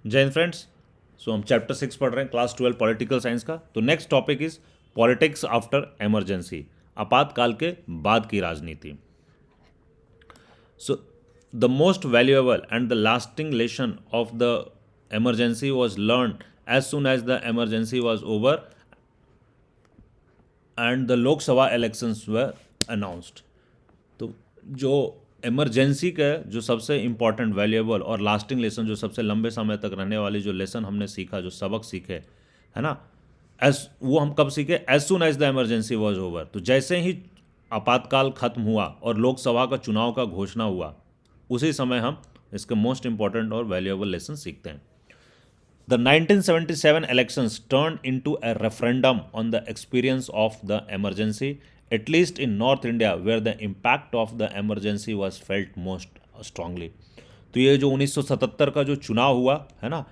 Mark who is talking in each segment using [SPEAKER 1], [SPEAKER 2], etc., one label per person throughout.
[SPEAKER 1] जय हिंद फ्रेंड्स। सो हम चैप्टर 6 पढ़ रहे हैं, क्लास 12 पॉलिटिकल साइंस का। तो next topic is politics after emergency, आपातकाल के बाद की राजनीति। So the most valuable and the lasting lesson of the emergency was learned as soon as the emergency was over and the Lok Sabha elections were announced। तो जो emergency का जो सबसे इम्पॉर्टेंट वैल्यूएबल और लास्टिंग लेसन, जो सबसे लंबे समय तक रहने वाली जो लेसन हमने सीखा, जो सबक सीखे, है ना, एज वो हम कब सीखे? As soon as the emergency was over. तो जैसे ही आपातकाल खत्म हुआ और लोकसभा का चुनाव का घोषणा हुआ, उसी समय हम इसके मोस्ट इंपॉर्टेंट और वैल्यूएबल लेसन सीखते हैं। The 1977 elections turned into a referendum on the experience of the emergency, at least in North India, where the impact of the emergency was felt most strongly। तो ये जो 1977 का जो चुनाव हुआ है ना,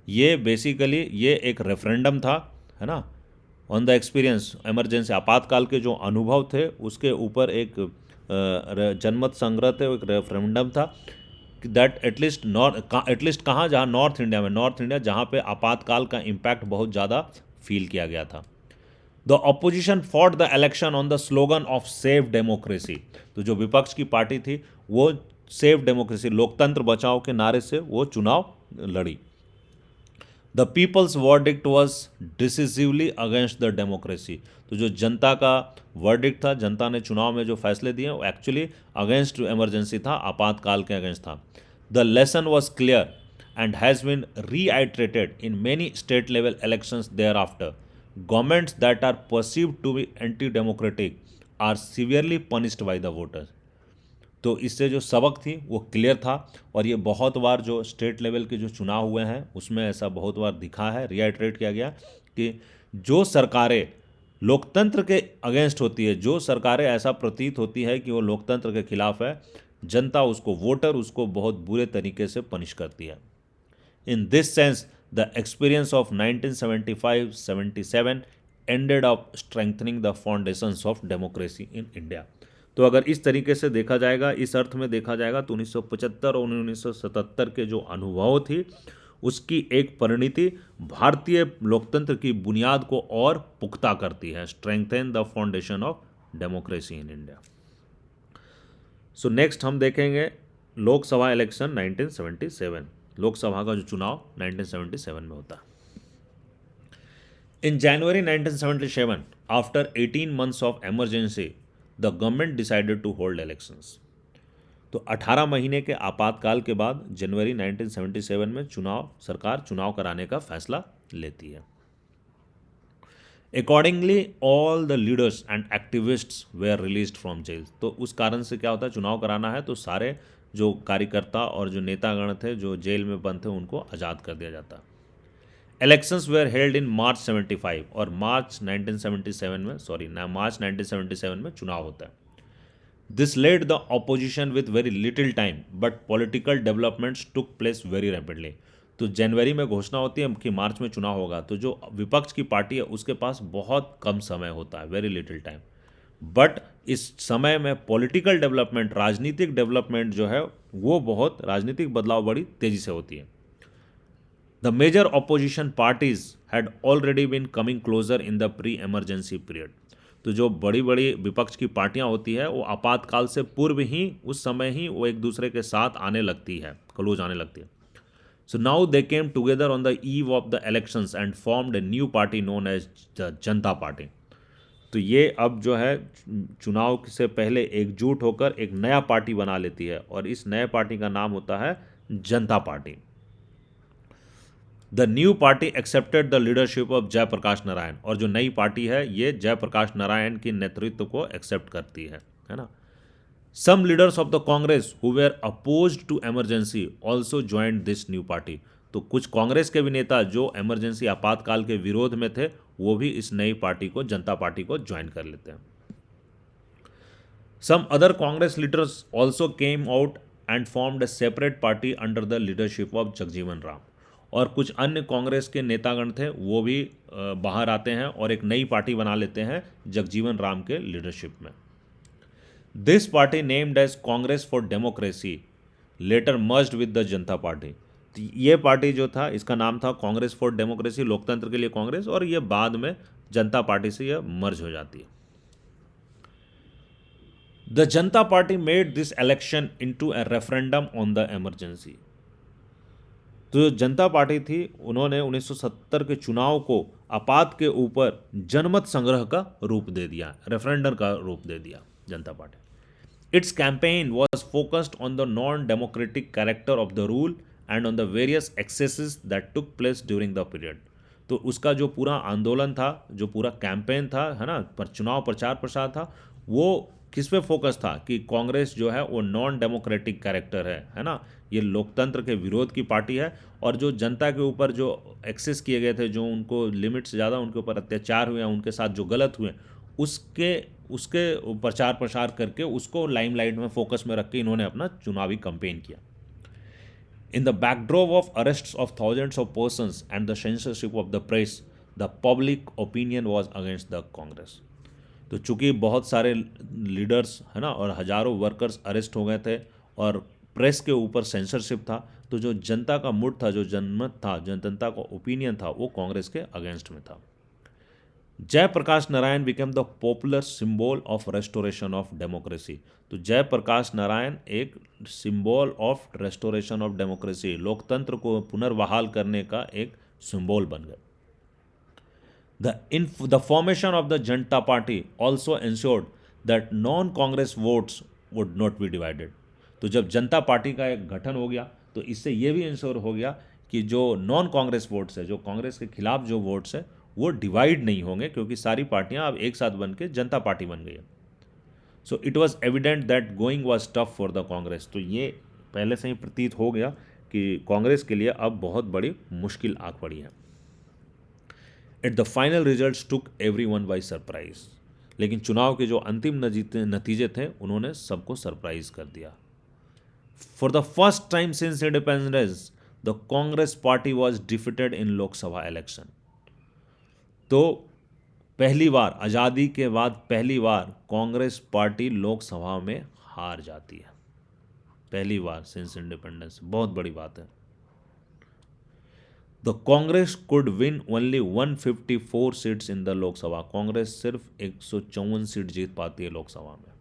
[SPEAKER 1] ये बेसिकली ये एक रेफरेंडम था, है ना, ऑन द एक्सपीरियंस इमरजेंसी, आपातकाल के जो अनुभव थे उसके ऊपर एक जनमत संग्रह थे, एक रेफरेंडम था दैट एटलीस्ट कहाँ, जहाँ नॉर्थ इंडिया जहाँ पे आपातकाल का इम्पैक्ट बहुत ज़्यादा फील किया गया था। The opposition fought the election on the slogan of save democracy. तो जो विपक्ष की पार्टी थी वो सेव डेमोक्रेसी, लोकतंत्र बचाओ के नारे से वो चुनाव लड़ी। The people's verdict was decisively against the democracy. तो जो जनता का वर्डिक्ट था, जनता ने चुनाव में जो फैसले दिए वो एक्चुअली अगेंस्ट एमरजेंसी था, आपातकाल के अगेंस्ट था। The lesson was clear and has been reiterated in many state level elections thereafter. Governments that are perceived to be anti democratic are severely punished by the voters. तो इससे जो सबक थी वो क्लियर था, और ये बहुत बार जो स्टेट लेवल के जो चुनाव हुए हैं उसमें ऐसा बहुत बार दिखा है, रिआइट्रेट किया गया कि जो सरकारें लोकतंत्र के अगेंस्ट होती है, जो सरकारें ऐसा प्रतीत होती है कि वो लोकतंत्र के खिलाफ है, जनता उसको, वोटर उसको बहुत बुरे तरीके से पनिश करती है। इन this sense the experience of 1975-77 ended up strengthening the foundations of democracy in India. तो अगर इस तरीके से देखा जाएगा, इस अर्थ में देखा जाएगा, तो 1975 और 1977 के जो अनुभव थी उसकी एक परिणति भारतीय लोकतंत्र की बुनियाद को और पुख्ता करती है, strengthen the foundation of democracy in India. So next हम देखेंगे लोकसभा इलेक्शन 1977, लोकसभा का जो चुनाव 1977 में होता है। In January 1977, after 18 months of emergency, the government decided to hold elections. तो 18 महीने के आपातकाल के बाद जनवरी 1977 में सरकार चुनाव कराने का फैसला लेती है। Accordingly all the leaders and activists were released from jail. तो उस कारण से क्या होता है, चुनाव कराना है तो सारे जो कार्यकर्ता और जो नेतागण थे जो जेल में बंद थे उनको आज़ाद कर दिया जाता है। इलेक्शंस वेयर हेल्ड इन मार्च 75 और मार्च 1977 में चुनाव होता है। This led the opposition with very little time but political developments took place very rapidly. तो जनवरी में घोषणा होती है कि मार्च में चुनाव होगा, तो जो विपक्ष की पार्टी है उसके पास बहुत कम समय होता है, वेरी लिटिल टाइम, बट इस समय में पॉलिटिकल डेवलपमेंट, राजनीतिक डेवलपमेंट जो है वो बहुत, राजनीतिक बदलाव बड़ी तेज़ी से होती है। The major opposition parties had already been coming closer in the pre-emergency period। तो जो बड़ी बड़ी विपक्ष की पार्टियां होती है वो आपातकाल से पूर्व ही, उस समय ही वो एक दूसरे के साथ आने लगती है, क्लोज आने लगती है। So now they came together on the eve of the elections and formed a new party known as the Janata party. तो ये अब जो है चुनाव से पहले एकजुट होकर एक नया पार्टी बना लेती है, और इस नए पार्टी का नाम होता है Janata party. The new party accepted the leadership of Jayaprakash Narayan. और जो नई पार्टी है ये जयप्रकाश नारायण की नेतृत्व को एक्सेप्ट करती है ना। Some leaders of the Congress who were opposed to emergency also joined this new party. तो कुछ कांग्रेस के भी नेता जो एमरजेंसी, आपातकाल के विरोध में थे, वो भी इस नई पार्टी को, जनता पार्टी को ज्वाइन कर लेते हैं। Some other Congress leaders also came out and formed a separate party under the leadership of Jagjivan Ram. और कुछ अन्य कांग्रेस के नेतागण थे वो भी बाहर आते हैं और एक नई पार्टी बना लेते हैं जगजीवन राम के लीडरशिप में। This party named as Congress for Democracy later merged with the Janata party. ये पार्टी जो था इसका नाम था कांग्रेस फॉर डेमोक्रेसी, लोकतंत्र के लिए कांग्रेस, और ये बाद में जनता पार्टी से ये मर्ज हो जाती है। The Janata party made this election into A referendum on the emergency. तो जो जनता पार्टी थी उन्होंने 1970 के चुनाव को आपात के ऊपर जनमत संग्रह का रूप दे दिया, रेफरेंडम का रूप दे दिया जनता party. Its campaign was focused on the non-democratic character of the rule and on the various excesses that took place during the period। तो उसका जो पूरा आंदोलन था, जो पूरा कैंपेन था, है ना, पर चुनाव प्रचार प्रसार था, वो किस पे फोकस था कि कांग्रेस जो है वो नॉन डेमोक्रेटिक कैरेक्टर है ना, ये लोकतंत्र के विरोध की पार्टी है, और जो जनता के ऊपर जो एक्सेस किए गए थे, जो उनको लिमिट से ज़्यादा उनके ऊपर अत्याचार हुए, उनके साथ जो गलत हुए, उसके उसके प्रचार प्रसार करके उसको लाइमलाइट में फोकस में रख के इन्होंने अपना चुनावी कैंपेन किया। In the backdrop of अरेस्ट्स of thousands of persons and the censorship of the press, the public opinion was against the Congress. तो चूंकि बहुत सारे लीडर्स है ना और हजारों वर्कर्स अरेस्ट हो गए थे और प्रेस के ऊपर सेंसरशिप था, तो जो जनता का मूड था, जो जनमत था, जो जनता का ओपिनियन था, वो कांग्रेस के अगेंस्ट में था। Jayaprakash Narayan became the popular symbol of restoration of democracy. तो जयप्रकाश नारायण एक symbol of restoration of democracy, लोकतंत्र को पुनर्बहाल करने का एक सिंबल बन गए। The formation of the Janata party also insured that non Congress votes would not be divided. तो जब जनता पार्टी का एक गठन हो गया तो इससे यह भी इंश्योर हो गया कि जो नॉन कांग्रेस वोट्स है, जो कांग्रेस के खिलाफ जो वोट्स है, वो डिवाइड नहीं होंगे, क्योंकि सारी पार्टियां अब एक साथ बन के जनता पार्टी बन गई है। So it was evident that going was tough for the Congress. तो ये पहले से ही प्रतीत हो गया कि कांग्रेस के लिए अब बहुत बड़ी मुश्किल आ पड़ी है। At the final result took everyone by surprise. लेकिन चुनाव के जो अंतिम नतीजे थे उन्होंने सबको सरप्राइज कर दिया। For the first time since independence the Congress party was defeated in Lok Sabha election. तो पहली बार, आज़ादी के बाद पहली बार कांग्रेस पार्टी लोकसभा में हार जाती है, पहली बार सिंस इंडिपेंडेंस, बहुत बड़ी बात है। The Congress could win only 154 seats in the Lok Sabha. Congress सिर्फ 154 सीट जीत पाती है लोकसभा में।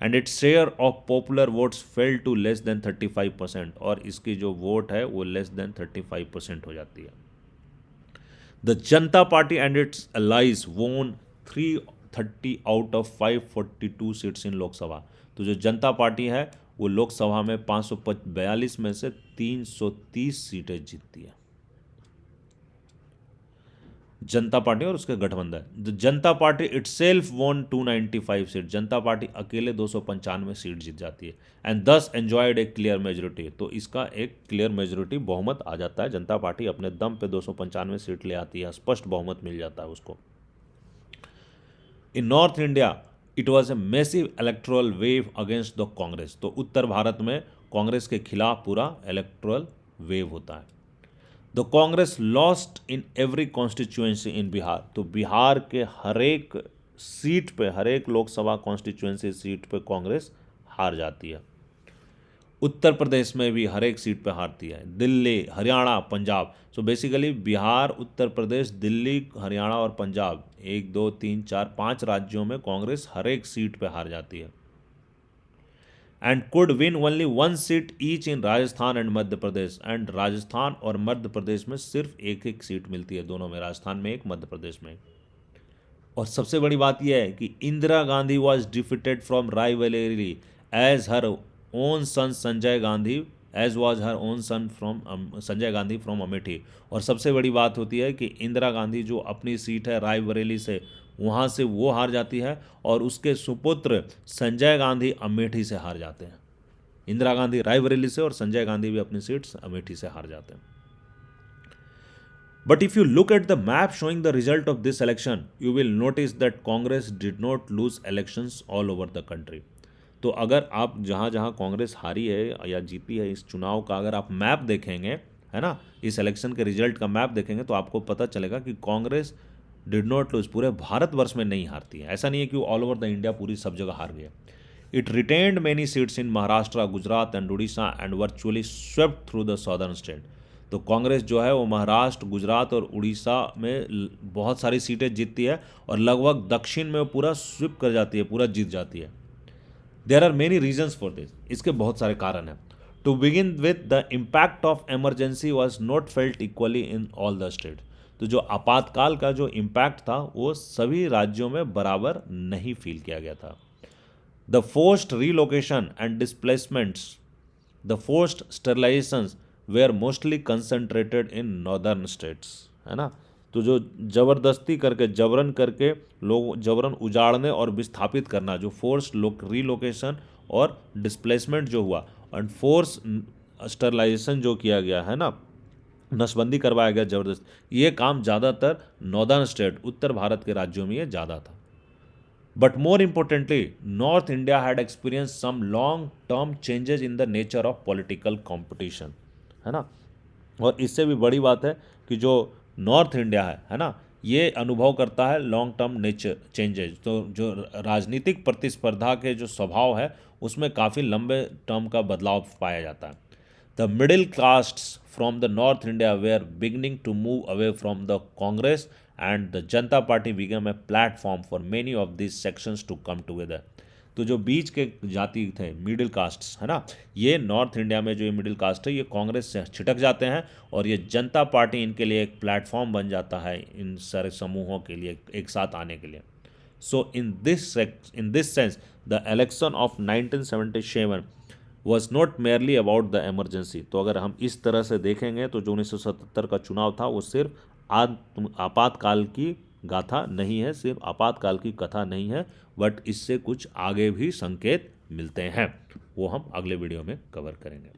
[SPEAKER 1] And its share of popular votes fell to less than 35%, और इसकी जो वोट है वो लेस देन 35% हो जाती है। The Janata Party and its allies won 330 out of 542 seats in Lok Sabha. तो जो जनता पार्टी है वो लोकसभा में 542 में से 330 सीटें जीतती है, जनता पार्टी और उसके गठबंधन। The Janata party itself von 295 seat. Janata party अकेले 295 सीट जीत जाती है एंड दस एंजॉयड ए क्लियर मेजोरिटी। तो इसका एक क्लियर मेजोरिटी, बहुमत आ जाता है। जनता पार्टी अपने दम पे 295 सीट ले आती है, स्पष्ट बहुमत मिल जाता है उसको। In North India it was a massive electoral wave against the Congress. तो उत्तर भारत में कांग्रेस के खिलाफ पूरा इलेक्ट्रल वेव होता है। The Congress lost in every constituency in Bihar. तो बिहार के हर एक सीट पे, हर एक लोकसभा कॉन्स्टिट्यूएंसी सीट पे कांग्रेस हार जाती है। उत्तर प्रदेश में भी हर एक सीट पे हारती है। दिल्ली, हरियाणा, पंजाब। सो बेसिकली बिहार, उत्तर प्रदेश, दिल्ली, हरियाणा और पंजाब, 1 2 3 4 5 राज्यों में कांग्रेस हर एक सीट पे हार जाती है। And could win only 1 seat each in Rajasthan and Madhya Pradesh. And Rajasthan और मध्य प्रदेश में सिर्फ एक एक सीट मिलती है, दोनों में, राजस्थान में एक, मध्य प्रदेश में। और सबसे बड़ी बात यह है कि Indira Gandhi was defeated from Raebareli as her own son Sanjay Gandhi, as was her own son from Sanjay Gandhi from Amethi. और सबसे बड़ी बात होती है कि इंदिरा गांधी जो अपनी सीट है रायबरेली से, वहाँ से वो हार जाती है, और उसके सुपुत्र संजय गांधी अमेठी से हार जाते हैं। इंदिरा गांधी रायबरेली से और संजय गांधी भी अपनी सीट अमेठी से हार जाते हैं। But if you look at the map showing the result of this election, you will notice that Congress did not lose elections all over the country. तो अगर आप जहाँ जहाँ कांग्रेस हारी है या जीती है इस चुनाव का अगर आप मैप देखेंगे, है ना, इस इलेक्शन के रिजल्ट का मैप देखेंगे, तो आपको पता चलेगा कि कांग्रेस डिड नॉट लूज पूरे भारतवर्ष में नहीं हारती है। ऐसा नहीं है कि वो ऑल ओवर द इंडिया पूरी सब जगह हार गए। It retained many seats in Maharashtra, Gujarat and Odisha and virtually swept through the southern state. तो कांग्रेस जो है वो महाराष्ट्र, गुजरात और उड़ीसा में बहुत सारी सीटें जीतती है और लगभग दक्षिण में वो पूरा स्विप कर जाती है, पूरा जीत जाती है. There are many reasons for this. इसके बहुत सारे कारण हैं. To begin with the impact of emergency was not felt equally in all the state. तो जो आपातकाल का जो इम्पैक्ट था वो सभी राज्यों में बराबर नहीं फील किया गया था. The forced relocation and displacements, the forced sterilisations were mostly concentrated in northern states, है ना. तो जो ज़बरदस्ती करके, जबरन करके लोग, जबरन उजाड़ने और विस्थापित करना, जो फोर्स रीलोकेशन और डिस्प्लेसमेंट जो हुआ और फोर्स स्टरलाइजेशन जो किया गया है ना, नसबंदी करवाया गया ज़बरदस्त, ये काम ज़्यादातर नॉर्दर्न स्टेट, उत्तर भारत के राज्यों में ये ज़्यादा था. But more importantly north India had experience some long term changes in the nature of political competition, है ना. और इससे भी बड़ी बात है कि जो नॉर्थ इंडिया है ना, ये अनुभव करता है लॉन्ग टर्म नेचर चेंजेज. तो जो राजनीतिक प्रतिस्पर्धा के जो स्वभाव है उसमें काफ़ी लंबे टर्म का बदलाव पाया जाता है. The middle castes from the North India were beginning to move away from the Congress and the Janata Party become a platform for many of this sections to come together. तो जो बीच के जाति थे, मिडिल कास्ट्स, है ना, ये north India में जो ये मिडिल कास्ट है ये कांग्रेस से छिटक जाते हैं और ये जनता पार्टी इनके लिए एक प्लेटफॉर्म बन जाता है इन सारे समूहों के लिए एक साथ आने के लिए. So in this sense the election of 1977 was not merely about the emergency. तो अगर हम इस तरह से देखेंगे तो जो 1977 का चुनाव था वो सिर्फ आपातकाल की गाथा नहीं है, सिर्फ आपातकाल की कथा नहीं है, बट इससे कुछ आगे भी संकेत मिलते हैं. वो हम अगले वीडियो में कवर करेंगे.